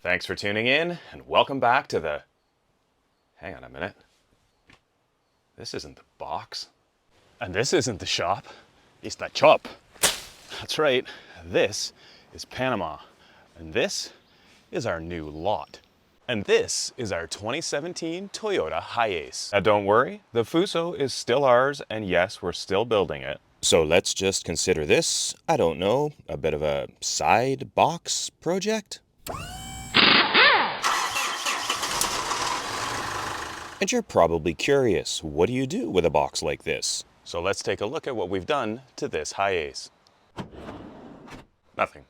Thanks for tuning in, and welcome back to the... Hang on a minute. This isn't the box. And this isn't the shop. It's the chop. That's right. This is Panama. And this is our new lot. And this is our 2017 Toyota Hiace. Now don't worry, the Fuso is still ours, and yes, we're still building it. So let's just consider this, I don't know, a bit of a side box project? And you're probably curious, what do you do with a box like this? So let's take a look at what we've done to this Hiace. Nothing.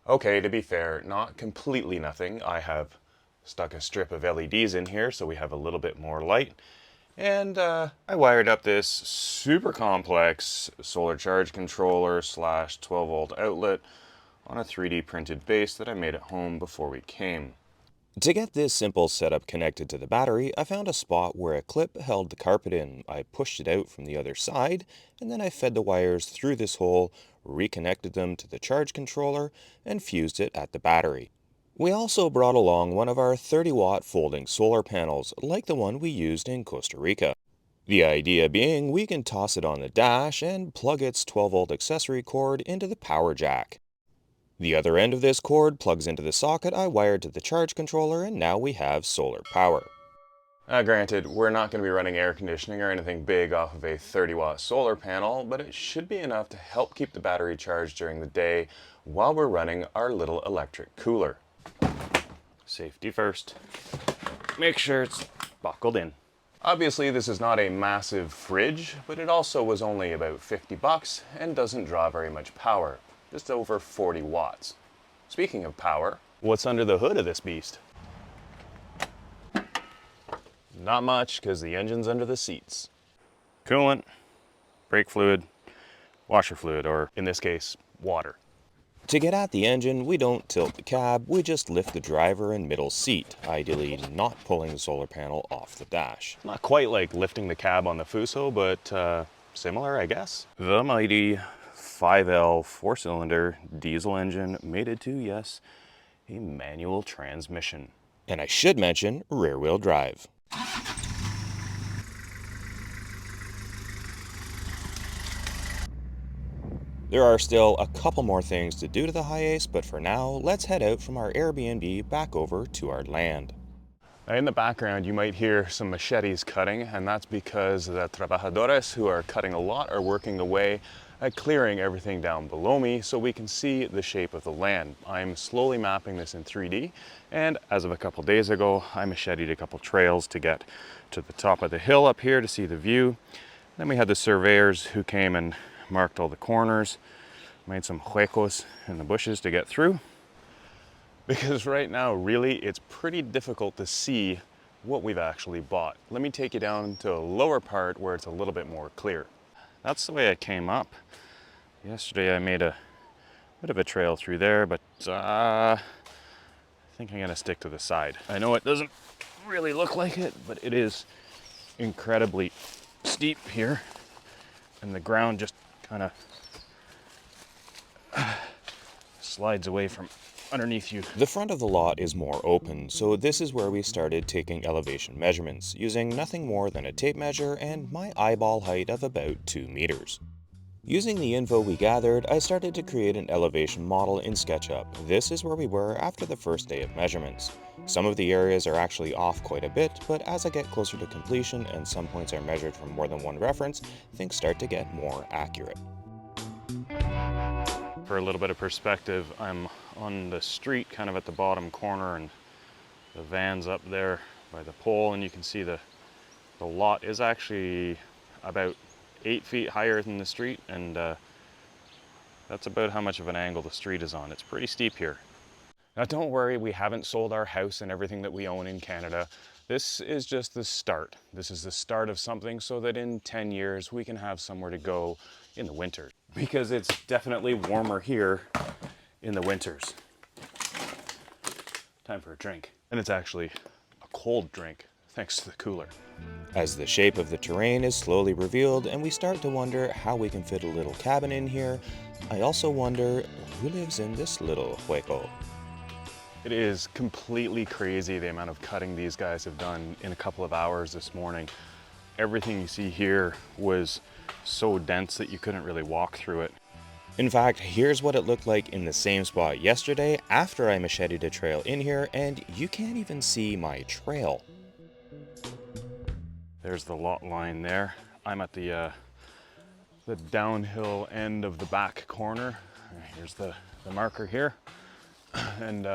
Okay, to be fair, not completely nothing. I have stuck a strip of LEDs in here so we have a little bit more light. And I wired up this super complex solar charge controller slash 12 volt outlet on a 3D printed base that I made at home before we came. To get this simple setup connected to the battery, I found a spot where a clip held the carpet in. I pushed it out from the other side, and then I fed the wires through this hole, reconnected them to the charge controller, and fused it at the battery. We also brought along one of our 30-watt folding solar panels, like the one we used in Costa Rica. The idea being we can toss it on the dash and plug its 12-volt accessory cord into the power jack. The other end of this cord plugs into the socket I wired to the charge controller, and now we have solar power. Granted, we're not going to be running air conditioning or anything big off of a 30-watt solar panel, but it should be enough to help keep the battery charged during the day while we're running our little electric cooler. Safety first. Make sure it's buckled in. Obviously, this is not a massive fridge, but it also was only about 50 bucks and doesn't draw very much power. Just over 40 watts. Speaking of power, what's under the hood of this beast? Not much, because the engine's under the seats. Coolant, brake fluid, washer fluid, or in this case, water. To get at the engine, we don't tilt the cab, we just lift the driver and middle seat, ideally not pulling the solar panel off the dash. Not quite like lifting the cab on the Fuso, but similar, I guess. The mighty 5L 4-cylinder diesel engine mated to, yes, a manual transmission. And I should mention rear-wheel drive. There are still a couple more things to do to the Hiace, but for now, let's head out from our Airbnb back over to our land. Now in the background, you might hear some machetes cutting, and that's because the trabajadores who are cutting a lot are working away at clearing everything down below me so we can see the shape of the land. I'm slowly mapping this in 3D, and as of a couple days ago, I macheted a couple trails to get to the top of the hill up here to see the view. Then we had the surveyors who came and marked all the corners, made some huecos in the bushes to get through. Because right now, really, it's pretty difficult to see what we've actually bought. Let me take you down to a lower part where it's a little bit more clear. That's the way I came up. Yesterday I made a bit of a trail through there, but I think I'm gonna stick to the side. I know it doesn't really look like it, but it is incredibly steep here, and the ground just kind of slides away from underneath you. The front of the lot is more open, so this is where we started taking elevation measurements, using nothing more than a tape measure and my eyeball height of about 2 meters. Using the info we gathered, I started to create an elevation model in SketchUp. This is where we were after the first day of measurements. Some of the areas are actually off quite a bit, but as I get closer to completion and some points are measured from more than one reference, things start to get more accurate. For a little bit of perspective, I'm on the street kind of at the bottom corner, and the van's up there by the pole, and you can see the lot is actually about 8 feet higher than the street, and that's about how much of an angle the street is on. It's pretty steep here. Now don't worry, we haven't sold our house and everything that we own in Canada. This is just the start. This is the start of something so that in 10 years we can have somewhere to go in the winter. Because it's definitely warmer here in the winters. Time for a drink. And it's actually a cold drink, thanks to the cooler. As the shape of the terrain is slowly revealed and we start to wonder how we can fit a little cabin in here, I also wonder who lives in this little hueco. It is completely crazy the amount of cutting these guys have done in a couple of hours this morning. Everything you see here was so dense that you couldn't really walk through it. In fact, here's what it looked like in the same spot yesterday after I macheted a trail in here, and you can't even see my trail. There's the lot line there. I'm at the downhill end of the back corner. Here's the marker here. And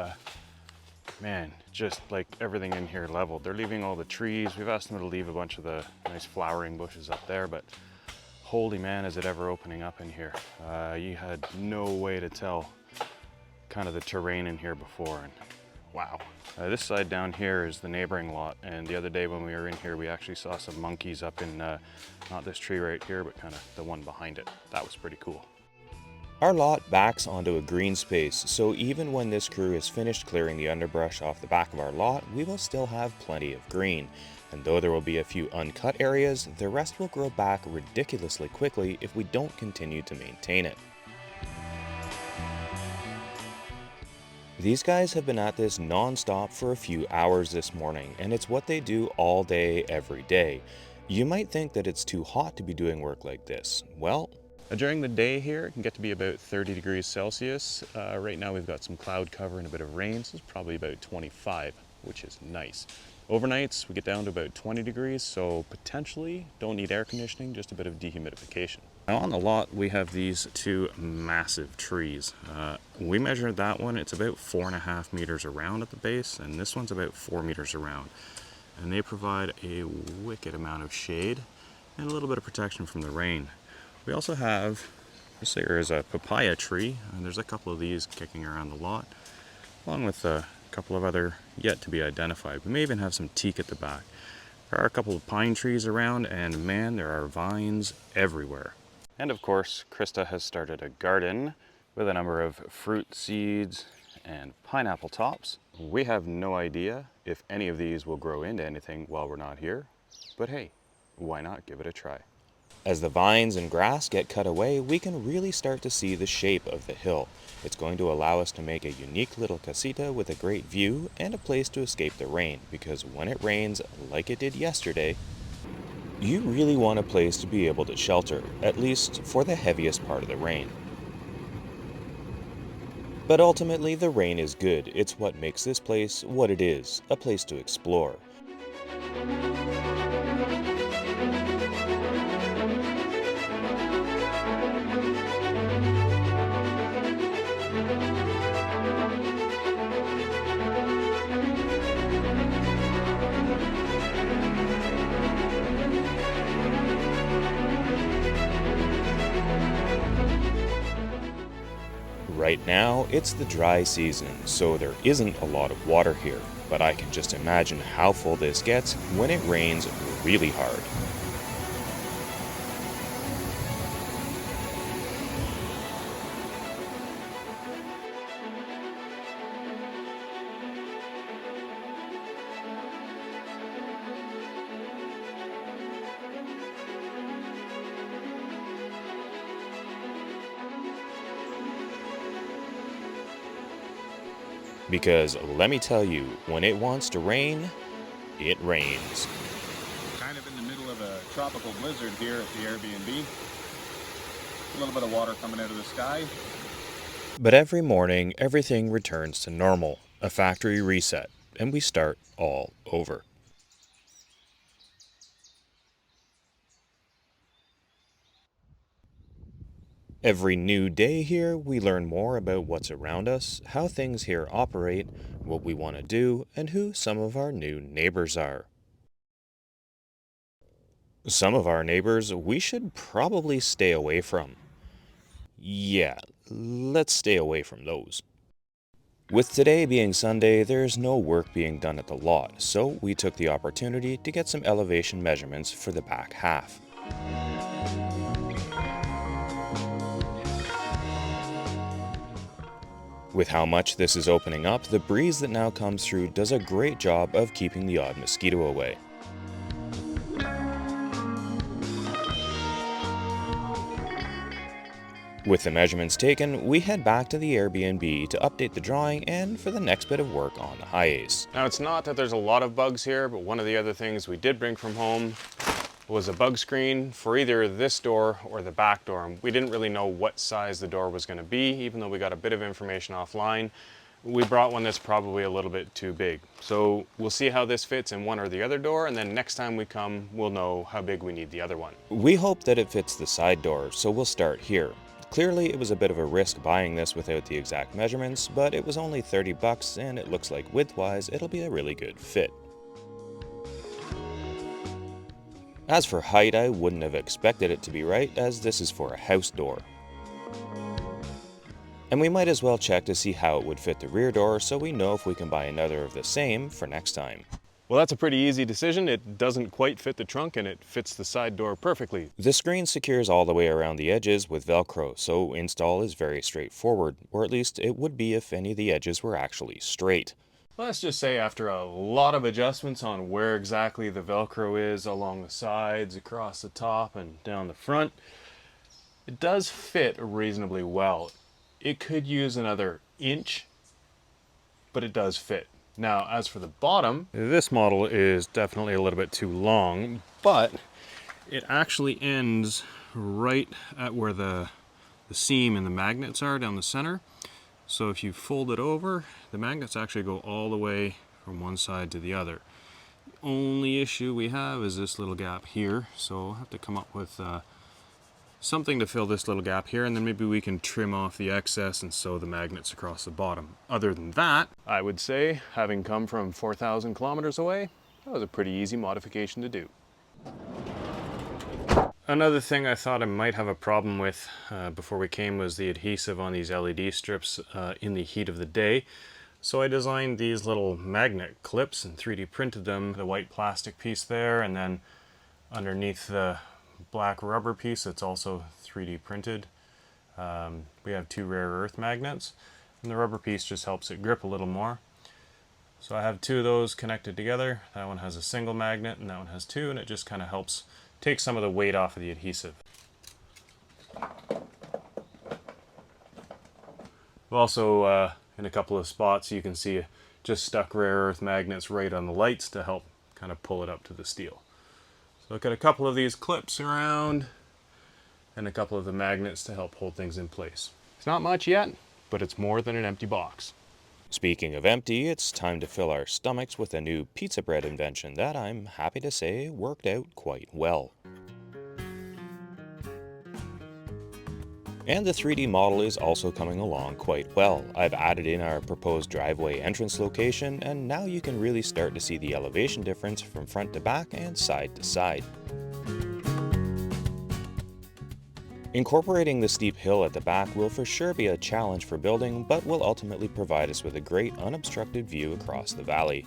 man, just like everything in here leveled. They're leaving all the trees. We've asked them to leave a bunch of the nice flowering bushes up there, but holy man, is it ever opening up in here. You had no way to tell kind of the terrain in here before, and wow. This side down here is the neighboring lot, and the other day when we were in here, we actually saw some monkeys up in, not this tree right here, but kind of the one behind it. That was pretty cool. Our lot backs onto a green space, so even when this crew is finished clearing the underbrush off the back of our lot, we will still have plenty of green. And though there will be a few uncut areas, the rest will grow back ridiculously quickly if we don't continue to maintain it. These guys have been at this non-stop for a few hours this morning, and it's what they do all day, every day. You might think that it's too hot to be doing work like this. Well, during the day here, it can get to be about 30 degrees Celsius. Right now we've got some cloud cover and a bit of rain, so it's probably about 25, which is nice. Overnights, we get down to about 20 degrees, so potentially don't need air conditioning, just a bit of dehumidification. Now on the lot, we have these two massive trees. We measured that one, it's about 4.5 meters around at the base, and this one's about 4 meters around. And they provide a wicked amount of shade and a little bit of protection from the rain. We also have, this here is a papaya tree, and there's a couple of these kicking around the lot, along with a couple of other yet to be identified. We may even have some teak at the back. There are a couple of pine trees around, and man, there are vines everywhere. And of course, Krista has started a garden with a number of fruit seeds and pineapple tops. We have no idea if any of these will grow into anything while we're not here, but hey, why not give it a try? As the vines and grass get cut away, we can really start to see the shape of the hill. It's going to allow us to make a unique little casita with a great view and a place to escape the rain, because when it rains, like it did yesterday, you really want a place to be able to shelter, at least for the heaviest part of the rain. But ultimately, the rain is good. It's what makes this place what it is, a place to explore. Right now, it's the dry season, so there isn't a lot of water here, but I can just imagine how full this gets when it rains really hard. Because let me tell you, when it wants to rain, it rains. Kind of in the middle of a tropical blizzard here at the Airbnb. A little bit of water coming out of the sky. But every morning, everything returns to normal, a factory reset, and we start all over. Every new day here, we learn more about what's around us, how things here operate, what we want to do, and who some of our new neighbors are. Some of our neighbors we should probably stay away from. Yeah, let's stay away from those. With today being Sunday, there's no work being done at the lot, so we took the opportunity to get some elevation measurements for the back half. With how much this is opening up, the breeze that now comes through does a great job of keeping the odd mosquito away. With the measurements taken, we head back to the Airbnb to update the drawing and for the next bit of work on the high ace. Now it's not that there's a lot of bugs here, but one of the other things we did bring from home was a bug screen for either this door or the back door. We didn't really know what size the door was going to be, even though we got a bit of information offline. We brought one that's probably a little bit too big. So we'll see how this fits in one or the other door, and then next time we come, we'll know how big we need the other one. We hope that it fits the side door, so we'll start here. Clearly, it was a bit of a risk buying this without the exact measurements, but it was only 30 bucks, and it looks like width-wise, it'll be a really good fit. As for height, I wouldn't have expected it to be right, as this is for a house door. And we might as well check to see how it would fit the rear door so we know if we can buy another of the same for next time. Well, that's a pretty easy decision. It doesn't quite fit the trunk and it fits the side door perfectly. The screen secures all the way around the edges with Velcro, so install is very straightforward, or at least it would be if any of the edges were actually straight. Let's just say after a lot of adjustments on where exactly the Velcro is along the sides, across the top, and down the front, it does fit reasonably well. It could use another inch, but it does fit. Now, as for the bottom, this model is definitely a little bit too long, but it actually ends right at where the seam and the magnets are down the center. So if you fold it over, the magnets actually go all the way from one side to the other. The only issue we have is this little gap here, so I'll have to come up with something to fill this little gap here, and then maybe we can trim off the excess and sew the magnets across the bottom. Other than that, I would say, having come from 4,000 kilometers away, that was a pretty easy modification to do. Another thing I thought I might have a problem with before we came was the adhesive on these LED strips in the heat of the day. So I designed these little magnet clips and 3D printed them, the white plastic piece there, and then underneath the black rubber piece that's also 3D printed. We have two rare earth magnets, and the rubber piece just helps it grip a little more. So I have two of those connected together. That one has a single magnet and that one has two, and it just kind of helps take some of the weight off of the adhesive. Also, in a couple of spots you can see just stuck rare earth magnets right on the lights to help kind of pull it up to the steel. So I've got a couple of these clips around and a couple of the magnets to help hold things in place. It's not much yet, but it's more than an empty box. Speaking of empty, it's time to fill our stomachs with a new pizza bread invention that I'm happy to say worked out quite well. And the 3D model is also coming along quite well. I've added in our proposed driveway entrance location, and now you can really start to see the elevation difference from front to back and side to side. Incorporating the steep hill at the back will for sure be a challenge for building, but will ultimately provide us with a great unobstructed view across the valley.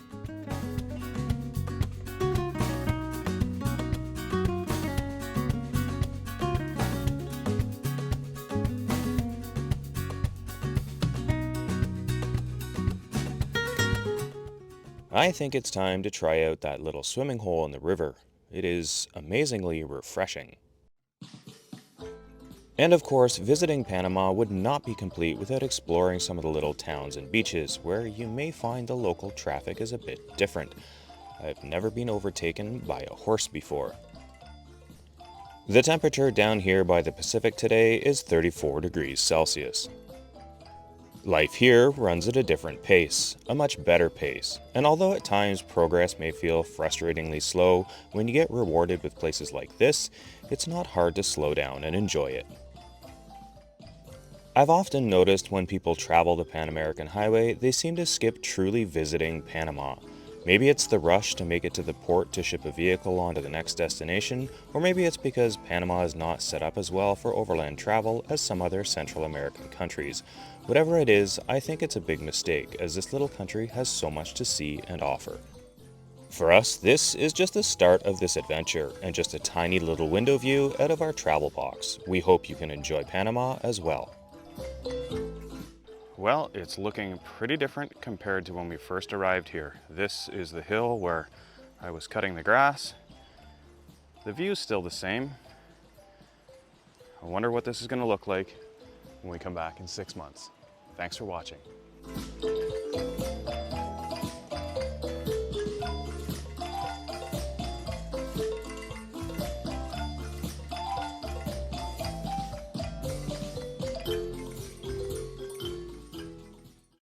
I think it's time to try out that little swimming hole in the river. It is amazingly refreshing. And of course, visiting Panama would not be complete without exploring some of the little towns and beaches, where you may find the local traffic is a bit different. I've never been overtaken by a horse before. The temperature down here by the Pacific today is 34 degrees Celsius. Life here runs at a different pace, a much better pace, and although at times progress may feel frustratingly slow, when you get rewarded with places like this, it's not hard to slow down and enjoy it. I've often noticed when people travel the Pan American Highway, they seem to skip truly visiting Panama. Maybe it's the rush to make it to the port to ship a vehicle on to the next destination, or maybe it's because Panama is not set up as well for overland travel as some other Central American countries. Whatever it is, I think it's a big mistake, as this little country has so much to see and offer. For us, this is just the start of this adventure, and just a tiny little window view out of our travel box. We hope you can enjoy Panama as well. Well, it's looking pretty different compared to when we first arrived here. This is the hill where I was cutting the grass. The view's still the same. I wonder what this is going to look like when we come back in 6 months. Thanks for watching.